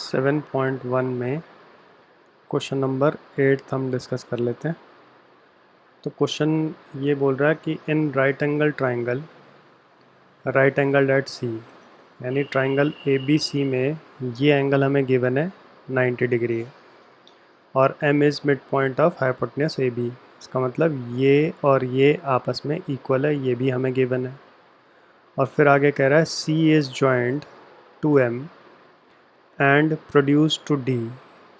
7.1 में question number 8 हम discuss कर लेते हैं। तो क्वेश्चन ये बोल रहा है कि in right angle triangle right angle at C, यानी ट्राइंगल ए बी सी में ये एंगल हमें गिवन है 90 डिग्री है और M is mid point of hypotenuse A B. इसका मतलब ये और ये आपस में इक्वल है, ये भी हमें गिवन है। और फिर आगे कह रहा है C is joined to M and produced to D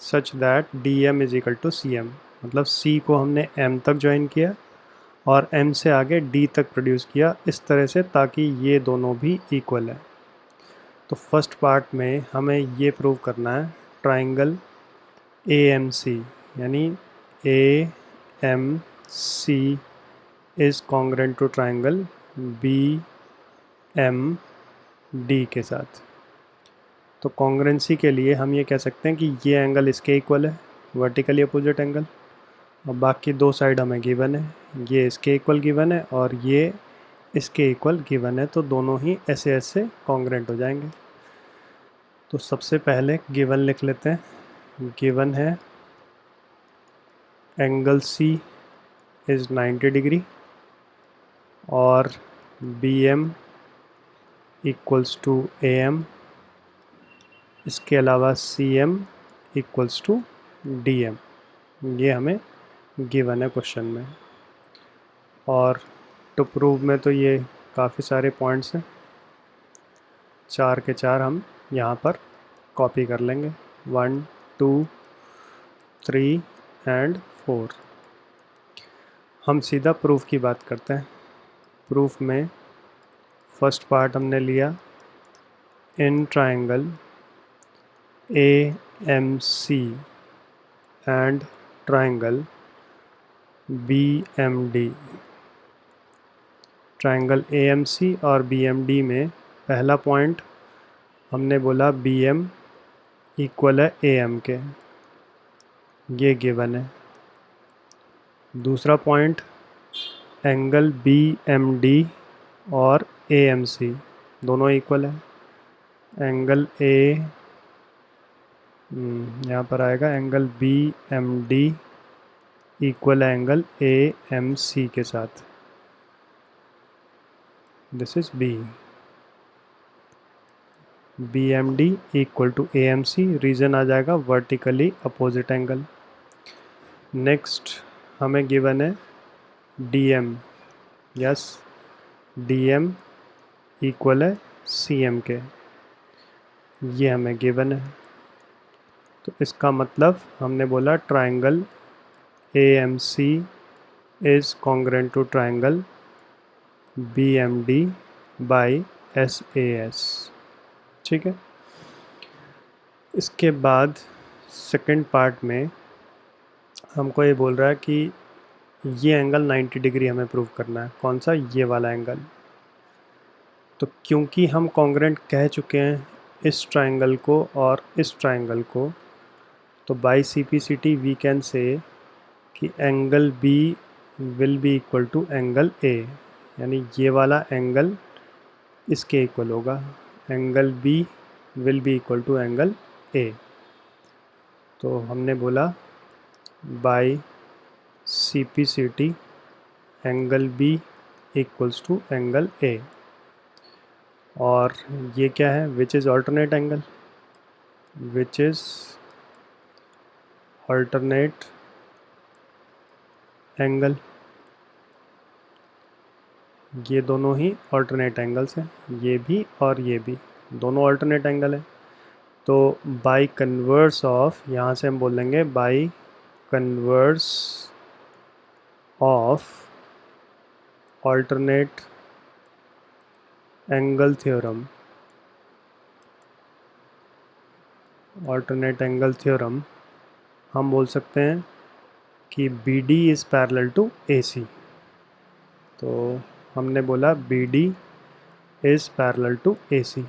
such that D M is equal to C M. मतलब सी को हमने एम तक ज्वाइन किया और एम से आगे डी तक प्रोड्यूस किया इस तरह से ताकि ये दोनों भी इक्वल है। तो फर्स्ट पार्ट में हमें ये प्रूव करना है ट्राइंगल ए एम सी, यानी A M C is congruent to triangle B M D के साथ। तो कॉन्ग्रुएंसी के लिए हम ये कह सकते हैं कि ये एंगल इसके इक्वल है, वर्टिकली अपोजिट एंगल, और बाकी दो साइड हमें गिवन है, ये इसके इक्वल गिवन है और ये इसके इक्वल गिवन है, तो दोनों ही ऐसे ऐसे कॉन्ग्रुएंट हो जाएंगे। तो सबसे पहले गिवन लिख लेते हैं। गिवन है एंगल सी इज़ 90 डिग्री और B M equals to A M, इसके अलावा C M equals to D M, ये हमें गिवन है क्वेश्चन में। और टू प्रूव में तो ये काफ़ी सारे पॉइंट्स हैं, 4 के 4 हम यहाँ पर कॉपी कर लेंगे, 1 2 3 एंड 4। हम सीधा प्रूफ की बात करते हैं। प्रूफ में फर्स्ट पार्ट हमने लिया in triangle A M C and triangle B M D. Triangle A M C और बी एम डी में पहला पॉइंट हमने बोला बी एम इक्वल है ए एम के, ये गिवन है। दूसरा point angle B M D और ए एम सी दोनों इक्वल है। एंगल ए यहाँ पर आएगा angle B M D equal है एंगल ए एम सी के साथ, this is B. B M D equal to A M C, reason आ जाएगा वर्टिकली अपोजिट एंगल। नेक्स्ट हमें गिवन है D M, yes D M equal है C M के, ये हमें गिवन है। तो इसका मतलब हमने बोला triangle A M C is congruent to triangle B M D by S A S, ठीक है। इसके बाद सेकंड पार्ट में हमको ये बोल रहा है कि ये एंगल 90 डिग्री हमें प्रूव करना है। कौन सा? ये वाला एंगल। तो क्योंकि हम कॉन्ग्रुएंट कह चुके हैं इस ट्राइंगल को और इस ट्राइंगल को, तो by simplicity we can say कि angle B will be equal to angle A, यानी ये वाला एंगल इसके इक्वल होगा। Angle B will be equal to angle A. तो हमने बोला by simplicity angle B equals to angle A. और ये क्या है? Which is alternate angle, which is alternate angle. ये दोनों ही ऑल्टरनेट एंगल्स हैं, ये भी और ये भी दोनों ऑल्टरनेट एंगल है। तो बाई कन्वर्स ऑफ, यहाँ से हम बोलेंगे by converse of alternate angle theorem, alternate angle theorem हम बोल सकते हैं कि B D is parallel to A C. तो हमने बोला B D is parallel to A C,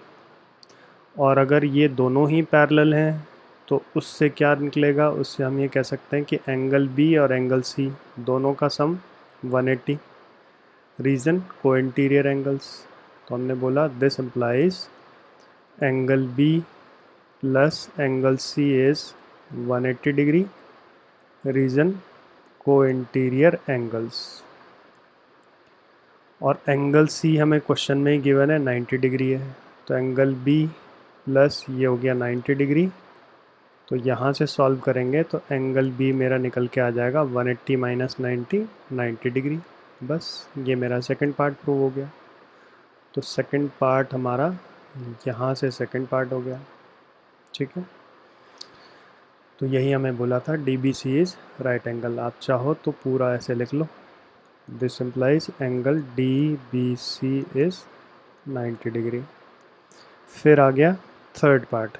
और अगर ये दोनों ही पैरेलल हैं तो उससे क्या निकलेगा? उससे हम ये कह सकते हैं कि एंगल बी और एंगल सी दोनों का सम 180। रीज़न को इंटीरियर एंगल्स। तो हमने बोला this implies angle B plus angle C is 180 degree, reason को इंटीरियर एंगल्स, और एंगल सी हमें क्वेश्चन में ही गिवन है 90 डिग्री है, तो एंगल बी प्लस ये हो गया 90 डिग्री। तो यहाँ से सॉल्व करेंगे तो एंगल बी मेरा निकल के आ जाएगा 180 माइनस 90, 90 डिग्री। बस ये मेरा सेकंड पार्ट प्रूव हो गया। तो सेकंड पार्ट हमारा यहाँ से सेकंड पार्ट हो गया, ठीक है। तो यही हमें बोला था D B C is right angle. आप चाहो तो पूरा ऐसे लिख लो, this implies angle D B C is 90 degree. फिर आ गया थर्ड पार्ट।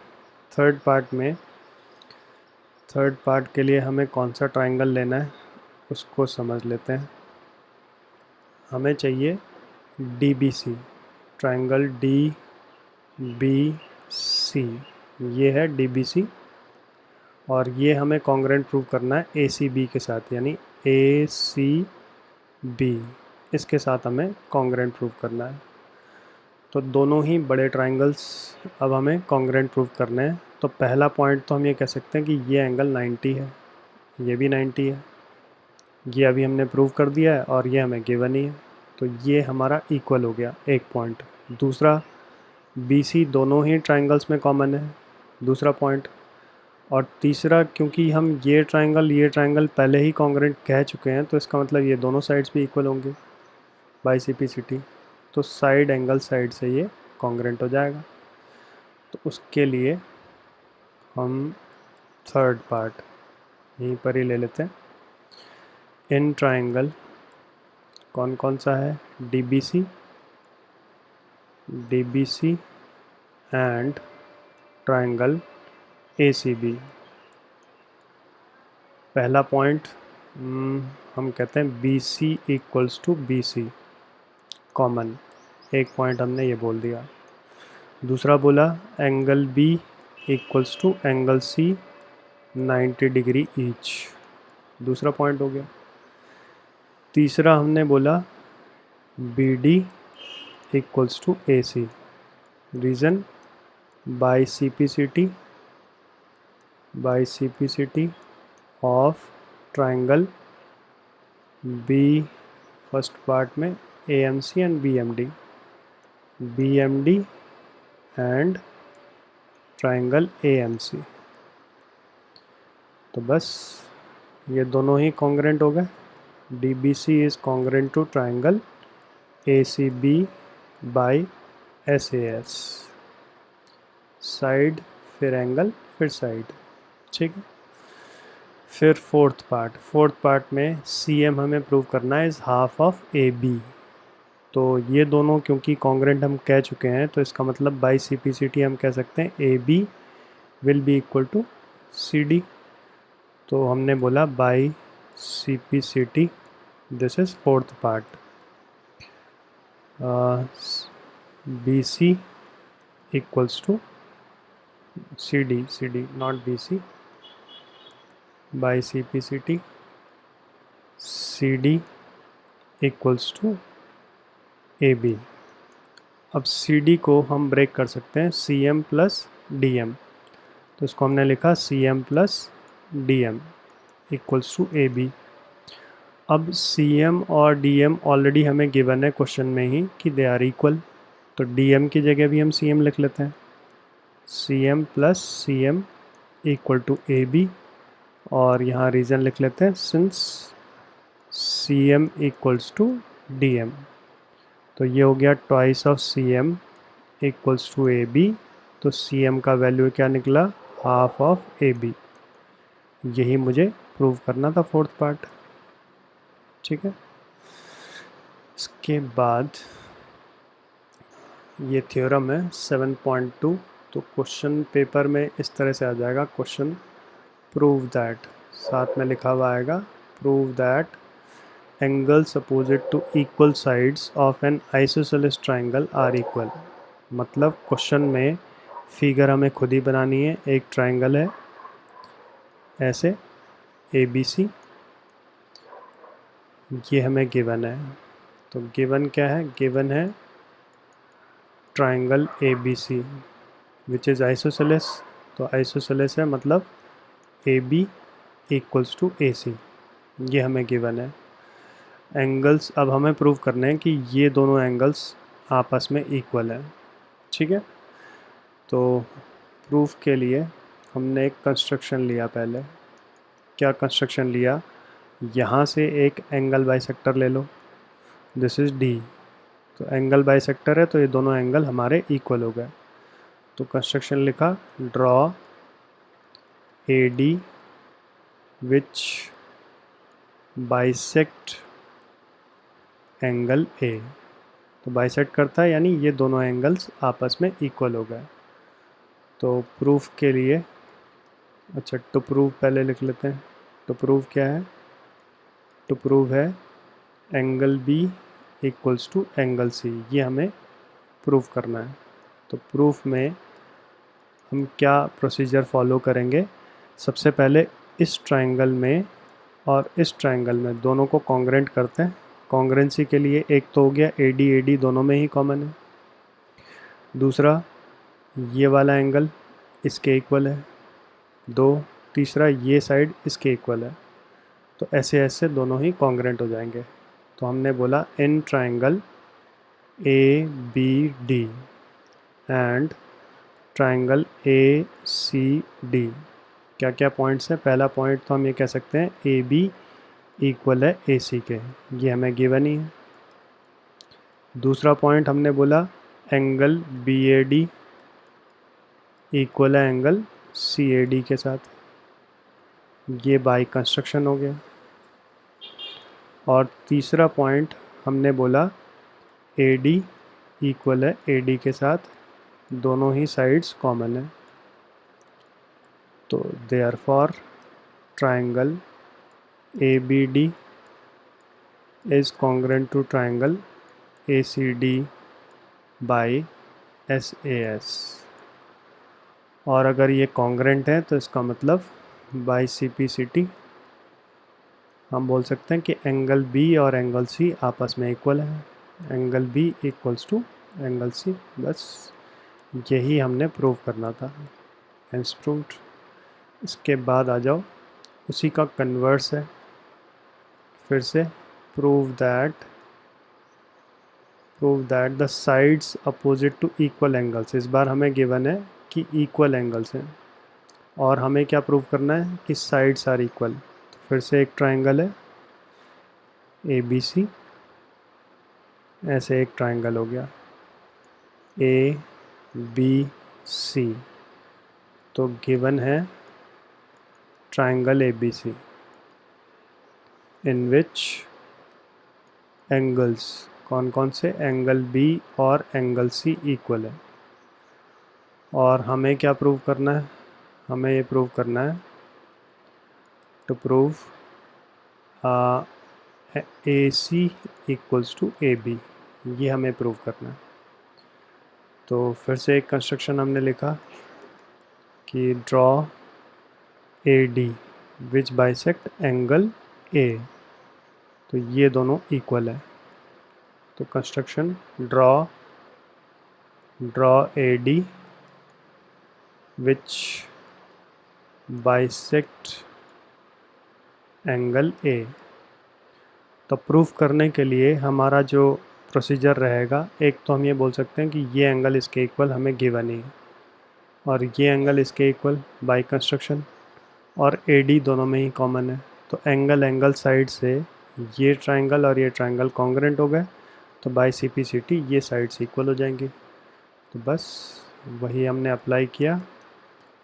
थर्ड पार्ट के लिए हमें कौन सा ट्राइंगल लेना है उसको समझ लेते हैं। हमें चाहिए D B C, triangle D B C, ये है डी बी सी, और ये हमें कॉन्ग्रेंट प्रूव करना है ए सी बी के साथ, यानी ए सी बी, इसके साथ हमें कॉन्ग्रेंट प्रूव करना है। तो दोनों ही बड़े ट्राइंगल्स अब हमें कॉन्ग्रेंट प्रूव करने हैं। तो पहला पॉइंट तो हम ये कह सकते हैं कि ये एंगल 90 है, ये भी 90 है, ये अभी हमने प्रूव कर दिया है और ये हमें गिवन ही है, तो ये हमारा इक्वल हो गया एक पॉइंट। दूसरा, बी सी दोनों ही ट्राइंगल्स में कॉमन है, दूसरा पॉइंट। और तीसरा, क्योंकि हम ये ट्राइंगल पहले ही कॉन्ग्रेंट कह चुके हैं, तो इसका मतलब ये दोनों साइड्स भी इक्वल होंगे बाई सिपिसिटी, तो साइड एंगल साइड से ये कॉन्ग्रेंट हो जाएगा। तो उसके लिए हम थर्ड पार्ट यहीं पर ही ले लेते हैं। इन ट्राइंगल कौन कौन सा है, D B C and triangle A C B. पहला पॉइंट हम कहते हैं B C equals to B C, common, एक पॉइंट हमने ये बोल दिया। दूसरा बोला angle B equals to angle C 90 degree each, दूसरा पॉइंट हो गया। तीसरा हमने बोला B D equals to A C, reason by CPCT of triangle B, first part में A M C and B M D and triangle A M C. तो बस ये दोनों ही कॉन्ग्रेंट हो गए। D B C is congruent to triangle A C B by S A S, side फिर angle फिर साइड, ठीक है। फिर फोर्थ पार्ट में सी एम हमें प्रूव करना है is half of A B. तो ये दोनों क्योंकि कॉन्ग्रेंट हम कह चुके हैं, तो इसका मतलब बाई सिपिसिटी हम कह सकते हैं A B will be equal to C D. तो हमने बोला by CPCT, this is fourth part, B C equals to C D not B C, by CPCT C D equals to A B. अब C D को हम break कर सकते हैं C M plus D M, तो इसको हमने लिखा C M plus D M equals to A B. अब सी एम और डी एम ऑलरेडी हमें गिवन है क्वेश्चन में ही कि दे आर इक्वल, तो डी एम की जगह भी हम सी एम लिख लेते हैं, C M plus C M equal to A B, और यहाँ रीज़न लिख लेते हैं since C M equals to D M. तो ये हो गया twice of C M equals to A B, तो सी एम का वैल्यू क्या निकला, हाफ ऑफ ए बी। यही मुझे प्रूव करना था फोर्थ पार्ट, ठीक है। इसके बाद ये थ्योरम है 7.2, तो क्वेश्चन पेपर में इस तरह से आ जाएगा क्वेश्चन, प्रूव दैट, साथ में लिखा हुआ आएगा prove that angles opposite to equal sides of an isosceles triangle are equal. मतलब क्वेश्चन में फिगर हमें खुद ही बनानी है, एक ट्राइंगल है ऐसे ए बी सी, ये हमें गिवन है। तो गिवन क्या है, गिवन है triangle A B C which is isosceles, तो आइसोसेलेस है मतलब A B equals to A C, ये हमें गिवन है। एंगल्स अब हमें प्रूव करने हैं कि ये दोनों एंगल्स आपस में इक्वल हैं, ठीक है। तो प्रूफ के लिए हमने एक कंस्ट्रक्शन लिया पहले। क्या कंस्ट्रक्शन लिया? यहाँ से एक एंगल बाइसेक्टर ले लो, दिस इज़ डी। तो एंगल बाइसेक्टर है तो ये दोनों एंगल हमारे इक्वल हो गए। तो कंस्ट्रक्शन लिखा, draw A D which bisect angle A. तो बाइसेक्ट करता है यानी ये दोनों एंगल्स आपस में इक्वल हो गए। तो प्रूफ के लिए, अच्छा टू प्रूव पहले लिख लेते हैं। टू प्रूव क्या है? टू प्रूव है angle B equals to angle C, ये हमें प्रूफ करना है। तो प्रूफ में हम क्या प्रोसीजर फॉलो करेंगे? सबसे पहले इस ट्रायंगल में और इस ट्रायंगल में दोनों को कॉन्ग्रेंट करते हैं। कॉन्ग्रेंसी के लिए एक तो हो गया ए डी दोनों में ही कॉमन है। दूसरा ये वाला एंगल इसके इक्वल है। तीसरा ये साइड इसके इक्वल है। तो ऐसे ऐसे दोनों ही कॉन्ग्रेंट हो जाएंगे। तो हमने बोला in triangle A B D and triangle A C D क्या क्या पॉइंट्स हैं? पहला पॉइंट तो हम ये कह सकते हैं ए बी इक्वल है ए सी के, ये हमें गिवन ही है। दूसरा पॉइंट हमने बोला angle B A D equal है एंगल सी ए डी के साथ, ये बाय कंस्ट्रक्शन हो गया। और तीसरा पॉइंट हमने बोला ए डी इक्वल है ए डी के साथ, दोनों ही साइड्स कॉमन है। तो therefore triangle A B D is congruent to triangle ACD by SAS। और अगर ये कॉन्ग्रेंट है तो इसका मतलब बाई CPCT हम बोल सकते हैं कि एंगल B और एंगल C आपस में इक्वल है। Angle B equals to angle C, बस यही हमने प्रूव करना था। Hence proved. इसके बाद आ जाओ, उसी का कन्वर्स है फिर से, prove that the sides opposite to equal angles। इस बार हमें गिवन है कि इक्वल एंगल्स हैं और हमें क्या प्रूव करना है कि साइड्स आर इक्वल। तो फिर से एक ट्रायंगल है ए बी सी, ऐसे एक ट्रायंगल हो गया ए बी सी। तो गिवन है triangle A B C in which angles, कौन कौन से? एंगल बी और एंगल सी इक्वल है। और हमें क्या प्रूव करना है? हमें ये प्रूव करना है to prove A C equals to A B, ये हमें प्रूव करना है। तो फिर से एक कंस्ट्रक्शन हमने लिखा कि draw A D which bisect angle A. तो ये दोनों इक्वल है। तो construction draw A D which bisect angle A. तो प्रूफ करने के लिए हमारा जो प्रोसीजर रहेगा, एक तो हम ये बोल सकते हैं कि ये एंगल इसके इक्वल हमें गिवन है और ये एंगल इसके इक्वल बाय कंस्ट्रक्शन, और ए डी दोनों में ही कॉमन है। तो एंगल साइड से ये ट्रायंगल और ये ट्रायंगल कॉन्ग्रेंट हो गए, तो बाय CPCT ये साइड्स इक्वल हो जाएंगी। तो बस वही हमने अप्लाई किया।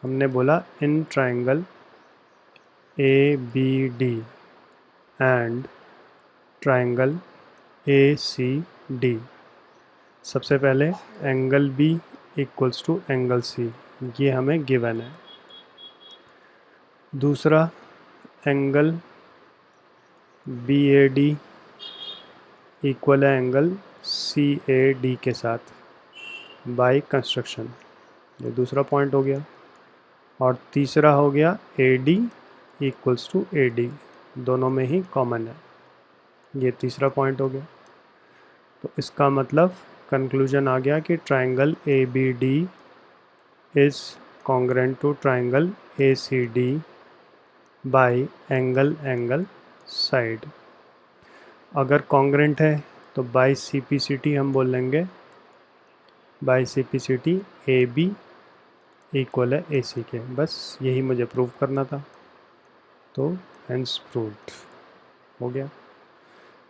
हमने बोला in triangle A B D and triangle A C D, सबसे पहले angle B equals to angle C, ये हमें गिवन है। दूसरा angle B A D equal है एंगल सी ए डी के साथ बाय कंस्ट्रक्शन, ये दूसरा पॉइंट हो गया। और तीसरा हो गया A D equals to A D, दोनों में ही कॉमन है, ये तीसरा पॉइंट हो गया। तो इसका मतलब कंक्लूजन आ गया कि triangle A B D is congruent to triangle ACD by angle side. अगर कॉन्ग्रेंट है तो बाई CPCT हम बोल लेंगे, बाई CPCT AB इक्वल है AC के। बस यही मुझे प्रूव करना था, तो हेंस प्रूव्ड हो गया।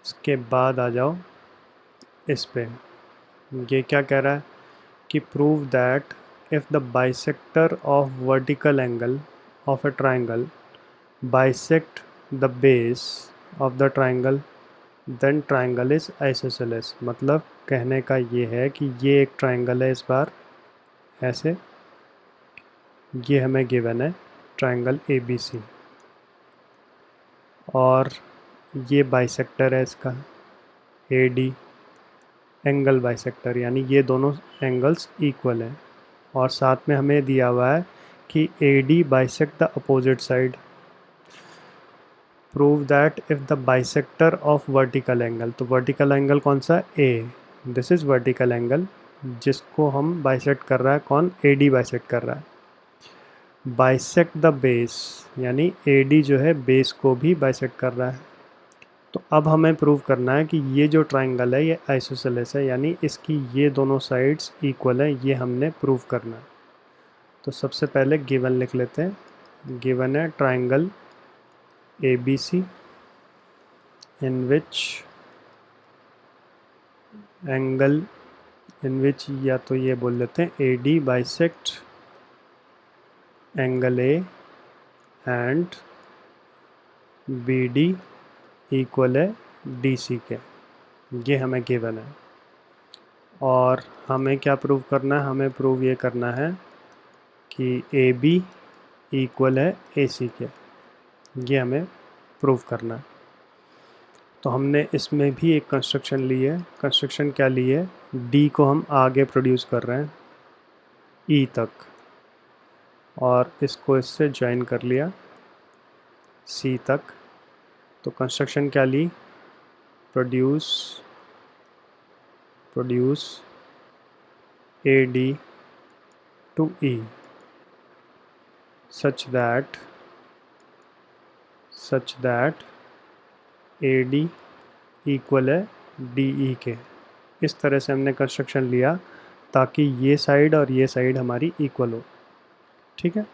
इसके बाद आ जाओ इस पे, ये क्या कह रहा है कि prove that if the bisector of vertical angle of a triangle bisect the base of the triangle then triangle is isosceles. मतलब कहने का ये है कि ये एक ट्राइंगल है, इस बार ऐसे, ये हमें गिवन है ट्राइंगल ABC, और ये बाइसेक्टर है इसका AD, एंगल बाइसेक्टर, यानी ये दोनों एंगल्स इक्वल हैं। और साथ में हमें दिया हुआ है कि AD bisect the opposite side. Prove that if the bisector of vertical angle, तो वर्टिकल एंगल कौन सा A, this is vertical angle जिसको हम बाइसेक्ट कर रहा है कौन, AD बाइसेक्ट कर रहा है। बाइसेक्ट द बेस, यानी AD जो है बेस को भी बाइसेक्ट कर रहा है। तो अब हमें प्रूव करना है कि ये जो ट्राइंगल है ये आइसोसेलेस है, यानी इसकी ये दोनों साइड्स इक्वल है, ये हमने प्रूव करना है। तो सबसे पहले गिवन लिख लेते हैं। गिवन है ट्राइंगल ABC इन विच या तो ये बोल लेते हैं AD bisect angle A and BD equal है DC के, ये हमें गिवन है। और हमें क्या प्रूव करना है, हमें प्रूव ये करना है कि AB इक्वल है AC के, ये हमें प्रूव करना है। तो हमने इसमें भी एक कंस्ट्रक्शन ली है। कंस्ट्रक्शन क्या ली है, D को हम आगे प्रोड्यूस कर रहे हैं E तक, और इसको इससे ज्वाइन कर लिया C तक। तो कंस्ट्रक्शन क्या ली, produce AD to E such that AD equal है DE के। इस तरह से हमने कंस्ट्रक्शन लिया ताकि ये साइड और ये साइड हमारी इक्वल हो। ठीक है,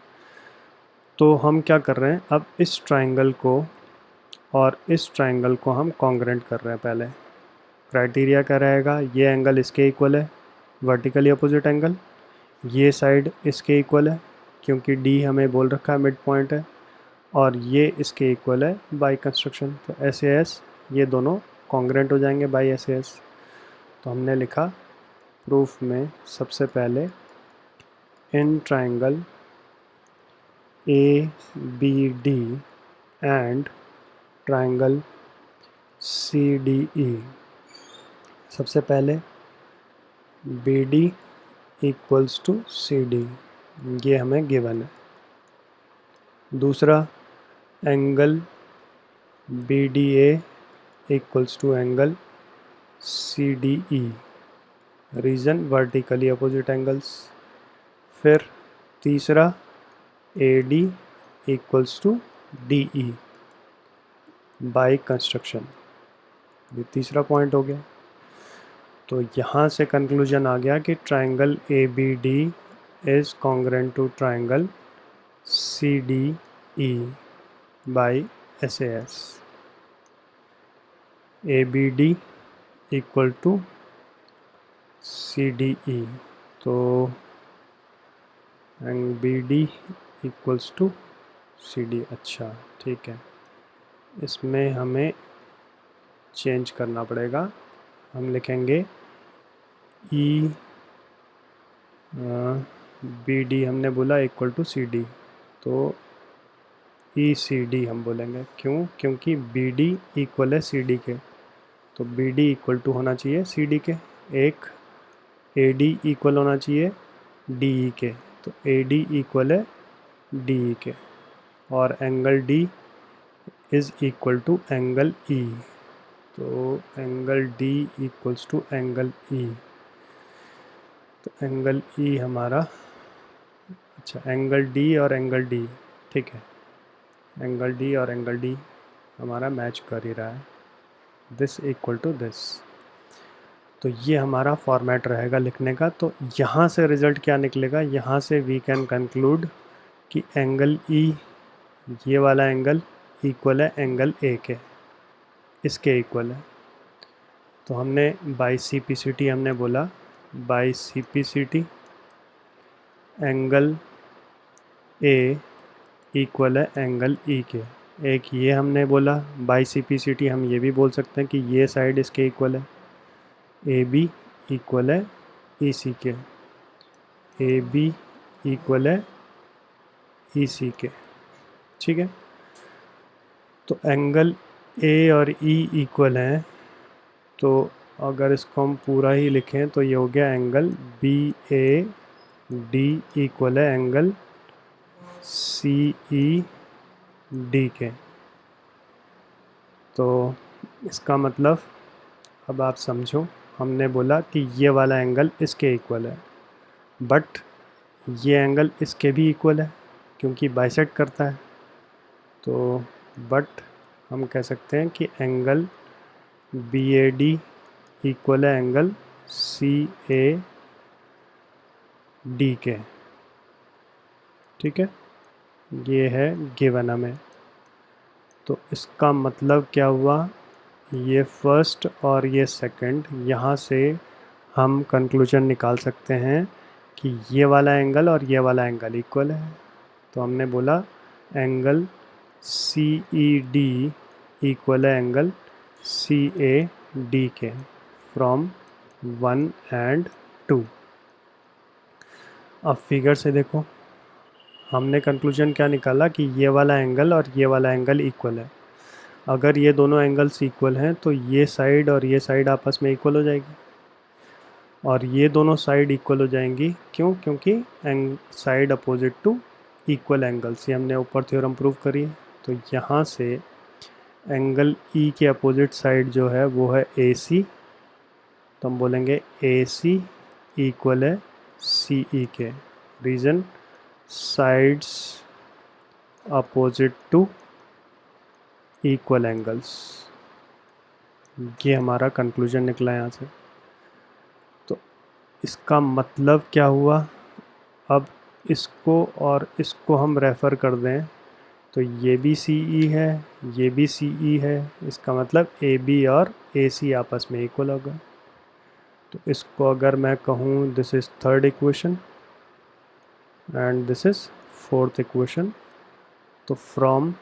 तो हम क्या कर रहे हैं, अब इस ट्राइंगल को और इस ट्राइंगल को हम कॉन्ग्रेंट कर रहे हैं। पहले क्राइटेरिया क्या रहेगा, ये एंगल इसके इक्वल है, वर्टिकली अपोजिट एंगल, ये साइड इसके इक्वल है क्योंकि D हमें बोल रखा है मिड पॉइंट है, और ये इसके इक्वल है बाई कंस्ट्रक्शन। तो SAS ये दोनों कॉन्ग्रेंट हो जाएंगे बाई SAS। तो हमने लिखा प्रूफ में सबसे पहले in triangle ABD and triangle CDE, सबसे पहले BD इक्वल्स टू CD, ये हमें गिवन है। दूसरा angle BDA equals to angle CDE, reason vertically opposite angles. फिर तीसरा AD equals to DE by construction, ये तीसरा पॉइंट हो गया। तो यहाँ से कंक्लूजन आ गया कि triangle ABD is congruent to triangle CDE by SAS। ABD equal to CDE, तो BD इक्वल्स टू CD। अच्छा ठीक है, इसमें हमें चेंज करना पड़ेगा। हम लिखेंगे BD हमने बोला इक्वल टू CD, तो ECD हम बोलेंगे। क्यों, क्योंकि BD इक्वल है CD के, तो BD इक्वल टू होना चाहिए CD के। एक AD इक्वल होना चाहिए DE के, तो AD इक्वल है DE के, और angle D is equal to angle E, तो angle D equals to angle E। तो एंगल E हमारा अच्छा, एंगल डी और एंगल डी, ठीक है, एंगल डी और एंगल डी हमारा मैच कर ही रहा है, दिस इक्वल टू दिस। तो ये हमारा फॉर्मेट रहेगा लिखने का। तो यहाँ से रिज़ल्ट क्या निकलेगा, यहाँ से वी कैन कंक्लूड कि एंगल ई, ये वाला एंगल इक्वल है एंगल ए के, इसके इक्वल है। तो हमने बाई सीपीसीटी हमने बोला, by CPCT angle A equal है एंगल ई के। एक ये हमने बोला बाई सीपीसीटी, हम ये भी बोल सकते हैं कि ये साइड इसके इक्वल है, ए बी इक्वल है ई सी के, ए बी इक्वल है ई सी के, ठीक है। तो एंगल ए और ई इक्वल हैं, तो अगर इसको हम पूरा ही लिखें तो ये हो गया angle B A D equal है एंगल सी ई डी के। तो इसका मतलब अब आप समझो, हमने बोला कि ये वाला एंगल इसके इक्वल है, बट ये एंगल इसके भी इक्वल है क्योंकि बाइसेक्ट करता है। तो बट हम कह सकते हैं कि angle B A D equal है एंगल सी ए डी के, ठीक है, ये है गिवन हमें। तो इसका मतलब क्या हुआ, ये फर्स्ट और ये सेकंड, यहाँ से हम कंक्लूजन निकाल सकते हैं कि ये वाला एंगल और ये वाला एंगल इक्वल है। तो हमने बोला angle C E D equal है एंगल सी ए डी के फ्रॉम 1 and 2। अब फिगर से देखो, हमने कंक्लूजन क्या निकाला कि ये वाला एंगल और ये वाला एंगल इक्वल है। अगर ये दोनों एंगल्स इक्वल हैं तो ये साइड और ये साइड आपस में इक्वल हो जाएगी, और ये दोनों साइड इक्वल हो जाएंगी। क्यों? क्योंकि side opposite to equal angles, ये हमने ऊपर थ्योरम प्रूव करी है। तो यहाँ से एंगल ई के अपोजिट साइड जो है वो है ए सी, तो हम बोलेंगे ए सी इक्वल है सी ई के। Reason, sides opposite to equal angles, ये हमारा कंक्लूजन निकला यहाँ से। तो इसका मतलब क्या हुआ, अब इसको और इसको हम रेफ़र कर दें तो ये भी सी ई है, ये भी सी ई है, इसका मतलब ए बी और ए सी आपस में इक्वल होगा। तो इसको अगर मैं कहूँ this is third equation and this is fourth equation, तो फ्रॉम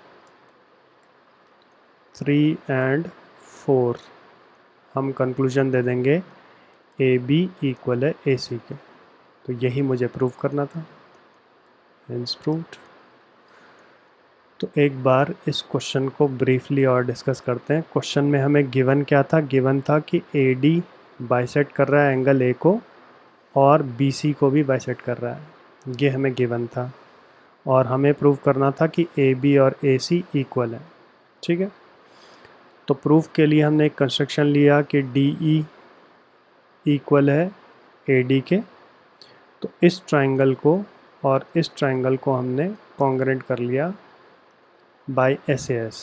3 and 4 हम कंक्लूजन दे देंगे ए बी इक्वल है ए सी के। तो यही मुझे प्रूव करना था, हेंस प्रूव्ड। तो एक बार इस क्वेश्चन को ब्रीफली और डिस्कस करते हैं। क्वेश्चन में हमें गिवन क्या था, गिवन था कि ए डी बाइसेक्ट कर रहा है एंगल ए को और बी सी को भी बाइसेक्ट कर रहा है, ये हमें गिवन था। और हमें प्रूव करना था कि ए बी और ए सी इक्वल है, ठीक है। तो प्रूफ के लिए हमने एक कंस्ट्रक्शन लिया कि डी ई इक्वल है ए डी के। तो इस ट्राइंगल को और इस ट्राइंगल को हमने कॉन्ग्रेंट कर लिया by S A S.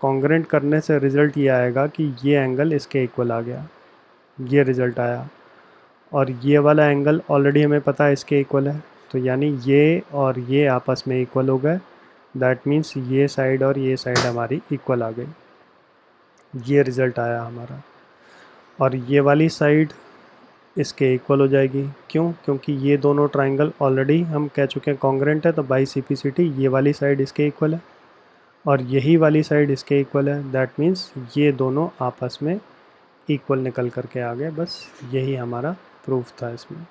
Congruent करने से रिज़ल्ट ये आएगा कि ये एंगल इसके इक्वल आ गया, ये रिज़ल्ट आया। और ये वाला एंगल ऑलरेडी हमें पता है इसके इक्वल है, तो यानी ये और ये आपस में इक्वल हो गए। दैट मीन्स ये साइड और ये साइड हमारी इक्वल आ गई, ये रिज़ल्ट आया हमारा। और ये वाली साइड इसके इक्वल हो जाएगी। क्यों? क्योंकि ये दोनों ट्राइंगल ऑलरेडी हम कह चुके हैं कॉन्ग्रेंट है, तो बाई सीपीसीटी ये वाली साइड इसके इक्वल है और यही वाली साइड इसके इक्वल है। दैट मीन्स ये दोनों आपस में इक्वल निकल करके आ गए। बस यही हमारा प्रूफ था इसमें।